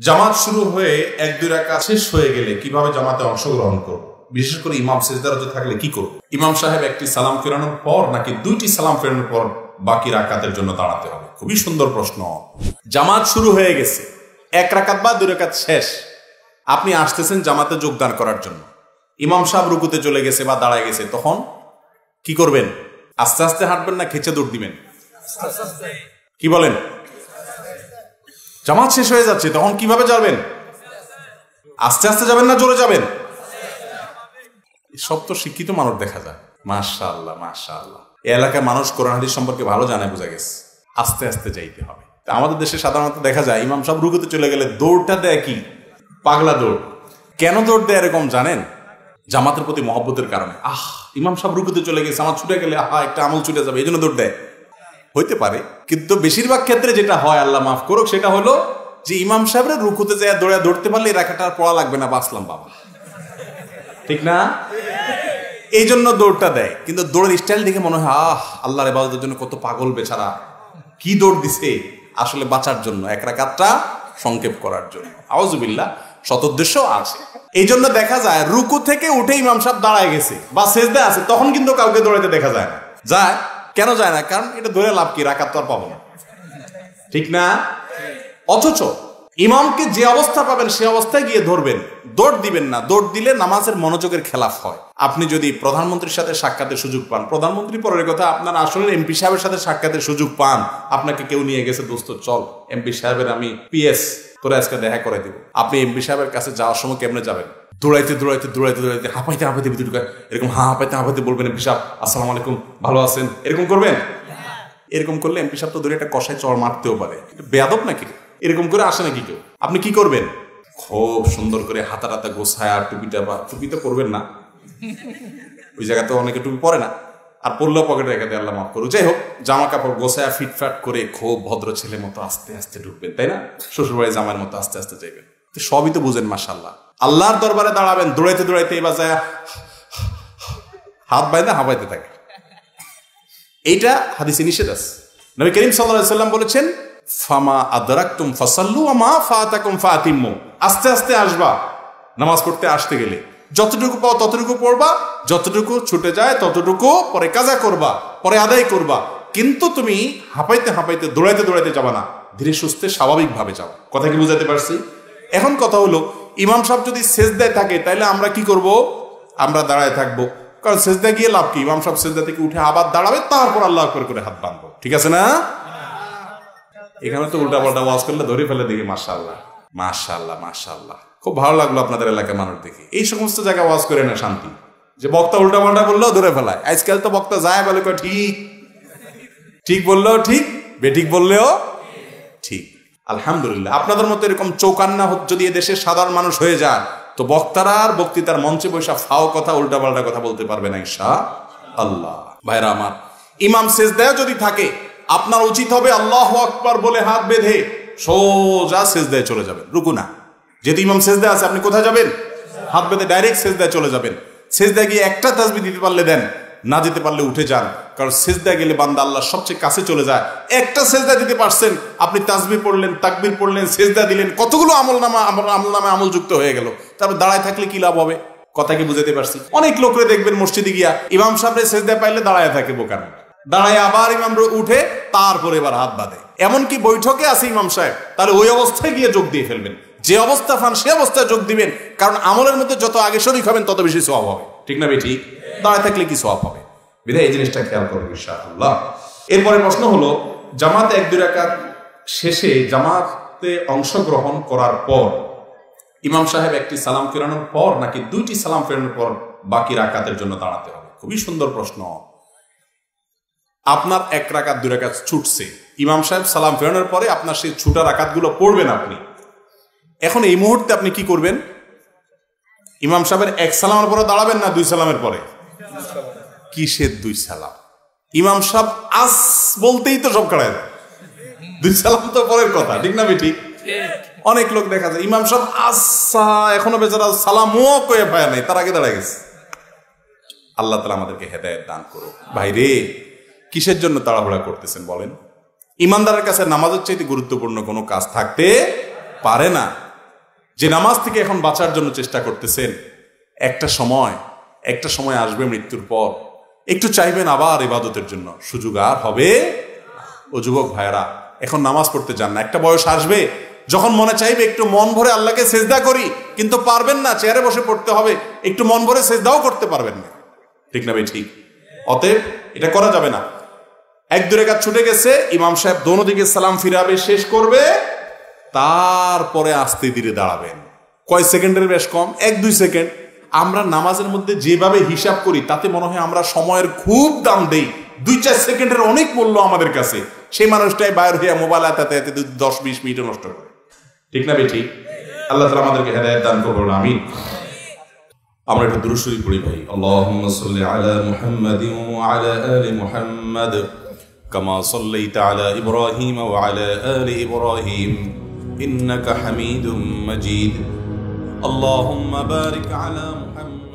জামাত শুরু হয়ে 1-2 রাকাত শেষ হয়ে গেলে কিভাবে জামাতে অংশগ্রহণ করব, বিশেষ করে ইমাম সিজদারতে থাকলে কি করব? ইমাম সাহেব একটি সালাম ফেরানোর পর নাকি 2টি সালাম ফেরানোর পর বাকি রাকাতের জন্য দাঁড়াতে হবে? খুবই সুন্দর প্রশ্ন। জামাত শুরু হয়ে গেছে, 1 রাকাত বা 2 রাকাত শেষ, আপনি আসতেছেন জামাতে যোগদান করার জন্য, ইমাম সাহেব রুকুতে চলে গেছে বা দাঁড়ায় গেছে, তখন কি করবেন? আস্তে আস্তে হাঁটবেন না খেচে দৌড় দিবেন? কি বলেন? জামাত শেষ হয়ে যাচ্ছে, তখন কিভাবে যাবেন? আস্তে আস্তে যাবেন না জোরে যাবেন? সব তো শিক্ষিত মানুষ দেখা যায়, মাশাআল্লাহ মাশাআল্লাহ। এই এলাকায় মানুষ কোরআন হাদিস সম্পর্কে ভালো জানে, বোঝা গেছে। আস্তে আস্তে যাইতে হবে। আমাদের দেশে সাধারণত দেখা যায় ইমাম সাহেব রুকুতে চলে গেলে দৌড়টা দেয় কি পাগলা দৌড়। কেন দৌড় দেয় এরকম জানেন? জামাতের প্রতি মহব্বতের কারণে। ইমাম সাহেব রুকুতে চলে গেছে, আমার ছুটে গেলে একটা আমল ছুটে যাবে, এই জন্য দৌড় দেয়। হইতে পারে, কিন্তু বেশিরভাগ ক্ষেত্রে যেটা হয়, আল্লাহ মাফ করুক, সেটা হলো যে ইমাম সাহেবের রুকুতে যায় দৌড়তে পারলে এই রাখাটা আর পড়া লাগবে না, বাঁচলাম বাবা, ঠিক না? এই জন্য দৌড়টা দেয়। কিন্তু দৌড়ের স্টাইল দেখে মনে হয় আল্লাহর ইবাদতের জন্য কত পাগল বেচারা, কি দৌড় দিছে, আসলে বাঁচার জন্য, 1 রাকাতটা সংক্ষেপ করার জন্য। আউযুবিল্লাহ, সদুদ্দেশ্য আছে। এই জন্য দেখা যায় রুকু থেকে উঠে ইমাম সাহেব দাঁড়ায় গেছে বা সিজদায় আছে, তখন কিন্তু কাউকে দৌড়াইতে দেখা যায় না। যায় কেন যায় না? কারণ এটা ধরে লাভ কি, রাকাত তো আর পাবো না, ঠিক না? অথচ ইমামকে যে অবস্থা পাবেন সে অবস্থায় গিয়ে ধরবেন, দৌড় দিবেন না। দৌড় দিলে নামাজের মনোযোগের খেলাফ হয়। আপনি যদি প্রধানমন্ত্রীর সাথে সাক্ষাতের সুযোগ পান, প্রধানমন্ত্রী পরের কথা, আপনার আসলে এমপি সাহেবের সাথে সাক্ষাতের সুযোগ পান, আপনাকে কেউ নিয়ে গেছে, দোস্ত চল এমপি সাহেবের আমি পিএস তোরা আজকে দেখা করে দিব। আপনি এমপি সাহেবের কাছে যাওয়ার সময় কেমনে যাবেন? দৌড়াইতে দৌড়াইতে দৌড়াইতে দৌড়াইতে হাঁপাইতে হাঁপাইতে ভিতরে এরকম হাঁপাইতে হাঁপাইতে বলবেন, এমপি সাহেব আসসালামু আলাইকুম, ভালো আছেন, এরকম করবেন? এরকম করলে এমপি সাহেব তো ধরে একটা কষায় চড় মারতেও পারে। বেয়াদব নাকি? এরকম করে আসে নাকি কেউ? আপনি কি করবেন? খুব সুন্দর করে হাতা গোছায়, আর টুপি তো করবেন না, ওই জায়গাতে অনেকে টুপি পরে না, আর পরলেও পকেটে রেখে দেয়, আল্লাহ মাফ করুক। যাই হোক, জামা কাপড় গোছায় ফিটফাট করে খুব ভদ্র ছেলের মতো আস্তে আস্তে ঢুকবেন, তাই না? শ্বশুরবাড়ি জামার মতো আস্তে আস্তে যাইবেন। তো সবই তো বুঝেন, মাশাআল্লাহ। আল্লাহর দরবারে দাঁড়াবেন, দৌড়াইতে দৌড়াইতে এবার যায় হাত বাইন্দা হাঁপাইতে থাকে। এইটা হাদিসে নিষেধ আছে। নবী করিম সাল্লাল্লাহু আলাইহি ওয়াসাল্লাম বলেছেন, ফামা আদরাকতুম ফাসাল্লু ওয়া মা ফাতাকুম ফাতিম্মু। আস্তে আস্তে আসবা নামাজ পড়তে, আসতে গেলে যতটুকু পাও ততটুকু পড়বা, যতটুকু ছুটে যায় ততটুকু পরে কাজা করবা, পরে আদায় করবা। কিন্তু তুমি হাঁপাইতে হাঁপাইতে দৌড়াইতে দৌড়াইতে যাবা না, ধীরে সুস্থে স্বাভাবিকভাবে যাবা। কথা কি বুঝাতে পারছি? এখন কথা হলো, ইমাম সাহেব যদি সিজদায় থাকে তাহলে আমরা কি করব? আমরা দাঁড়ায় থাকবো, কারণ সিজদায় গিয়ে লাভ কি? ইমাম সাহেব সিজদা থেকে উঠে আবার দাঁড়াবে, তারপর আল্লাহ আকবার করে হাত বাঁধবো, ঠিক আছে না? এখানে তো উল্টা পাল্টা ওয়াজ করলে ধরে ফেলে দেখি। মাশাআল্লাহ মাশাআল্লাহ মাশাআল্লাহ, খুব ভালো লাগলো আপনাদের এলাকার মানুষ দেখে। এই সমস্ত জায়গায় ওয়াজ করে না শান্তি, যে বক্তা উল্টা পাল্টা বললেও ধরে ফেলায়। আজকাল তো বক্তা যায় বলে ঠিক, ঠিক বললেও ঠিক, বেঠিক বললেও ঠিক। আলহামদুলিল্লাহ, আপনাদের মতো এরকম চৌকান্না যদি এদেশের সাধারণ মানুষ হয়ে যায়, তো বক্তারা আর বক্তৃতার মঞ্চে বসে ফাও কথা, উল্টা পাল্টা কথা বলতে পারবে না ইনশাআল্লাহ। ভাইরা আমার, ইমাম সিজদায় যদি থাকে, আপনার উচিত হবে আল্লাহু আকবার বলে হাত বেঁধে সোজা সিজদায় চলে যাবেন, রুকু না। যেহেতু ইমাম সিজদায় আছে, আপনি কোথায় যাবেন? হাত বেঁধে ডাইরেক্ট সিজদায় চলে যাবেন। সিজদায় গিয়ে একটা তাসবিহ দিতে পারলে দেন, না দিতে পারলে উঠে যান। কারণ সিজদায় গেলে বান্দা আল্লাহর সবচেয়ে কাছে চলে যায়। একটা সিজদা দিতে পারছেন, আপনি তাসবিহ পড়লেন, তাকবীর পড়লেন, সিজদা দিলেন, কতগুলো আমল যুক্ত হয়ে গেল। তারপর দাঁড়ায় থাকলে কি লাভ হবে? কথা কি বুঝাতে পারছি? অনেক লোকরে দেখবেন মসজিদে গিয়া ইমাম সাহেবের সিজদায় পাইলে দাঁড়ায় থাকে, বোকার দাঁড়ায়, আবার ইমাম উঠে তারপরে এবার হাত বাঁধে। এমনকি বৈঠকে আছে ইমাম সাহেব, তাহলে ওই অবস্থায় গিয়ে যোগ দিয়ে ফেলবেন। যে অবস্থা পান সে অবস্থায় যোগ দিবেন, কারণ আমলের মধ্যে যত আগে শরীক হবেন তত বেশি সওয়াব হবে, ঠিক না? ঠিক, দাঁড়ায় থাকলে কি সওয়াব হবে? বিধায় এই জিনিসটা খেয়াল করবো ইনশাআল্লাহ। এরপরে প্রশ্ন হলো, জামাতে 1-2 রাকাত শেষে জামাতে অংশগ্রহণ করার পর ইমাম সাহেব একটি সালাম ফেরানোর পর নাকি 2টি সালাম ফেরানোর পর বাকি রাকাতের জন্য দাঁড়াতে হবে? খুবই সুন্দর প্রশ্ন। আপনার 1 রাকাত 2 রাকাত ছুটছে, ইমাম সাহেব সালাম ফেরানোর পরে আপনার সেই ছুটা রাকাতগুলো পড়বেন আপনি। এখন এই মুহূর্তে আপনি কি করবেন? ইমাম সাহেবের 1 সালামের পরে দাঁড়াবেন না 2 সালামের পরে? কিসের 2 সালাম? ইমাম সাহেব আস বলতেই তো সব কাড়ায় যায়, 2 সালাম তো পরের কথা, ঠিক না? ঠিক। অনেক লোক দেখা যায় ইমাম সাহেব আসা এখনো বেচারা সালামও কয়ে পায় নাই, তার আগে দাঁড়ায় গেছে। আল্লাহ তাআলা আমাদেরকে হেদায়েত দান করুন। ভাইরে, কিসের জন্য তাড়াহুড়া করতেছেন বলেন? ইমানদারের কাছে নামাজের চাইতে গুরুত্বপূর্ণ কোনো কাজ থাকতে পারে না। যে নামাজ থেকে এখন বাঁচার জন্য চেষ্টা করতেছেন, একটা সময় আসবে মৃত্যুর পর, একটু চাইবেন আবার ইবাদতের জন্য, সুযোগ আর হবে। ও যুবক ভাইরা, এখন নামাজ পড়তে যান না। একটা বয়স আসবে যখন মনে চাইবে একটু মন ভরে আল্লাহকে সেজদা করি, কিন্তু পারবেন না, চেয়ারে বসে পড়তে হবে, একটু মন ভরে সেজদাও করতে পারবেন না। ঠিক না ভাই? ঠিক। অতএব এটা করা যাবে না। 1-2 রাকাত ছুটে গেছে, ইমাম সাহেব দোনো দিকে সালাম ফিরাবে, শেষ করবে, তারপরে আস্তে ধীরে দাঁড়াবেন। কয় সেকেন্ডের বেশ কম, 1-2 সেকেন্ড। আমরা নামাজের মধ্যে যেভাবে হিসাব করি তাতে মনে হয় আমরা সময়ের খুব দাম দেই। 2-4 সেকেন্ডের অনেক মূল্য আমাদের কাছে। সেই মানুষটাই বাইরে হইয়া মোবাইল হাতে 10-20 মিনিট নষ্ট করে। ঠিক না ভাই? ঠিক। আল্লাহ তাআলা আমাদেরকে হেদায়েত দান করুন, আমিন। আমরা একটু দুরূদ শরীফ পড়ি ভাই। আল্লাহুম্মা সাল্লি আলা মুহাম্মাদিন ওয়া আলা আলি মুহাম্মাদ কামা সাল্লাইতা আলা ইব্রাহিম ওয়া আলা আলি ইব্রাহিম ইন্নাকা হামিদুম মাজিদ। আল্লাহুম্মা বারিক আলা মুহাম্মাদ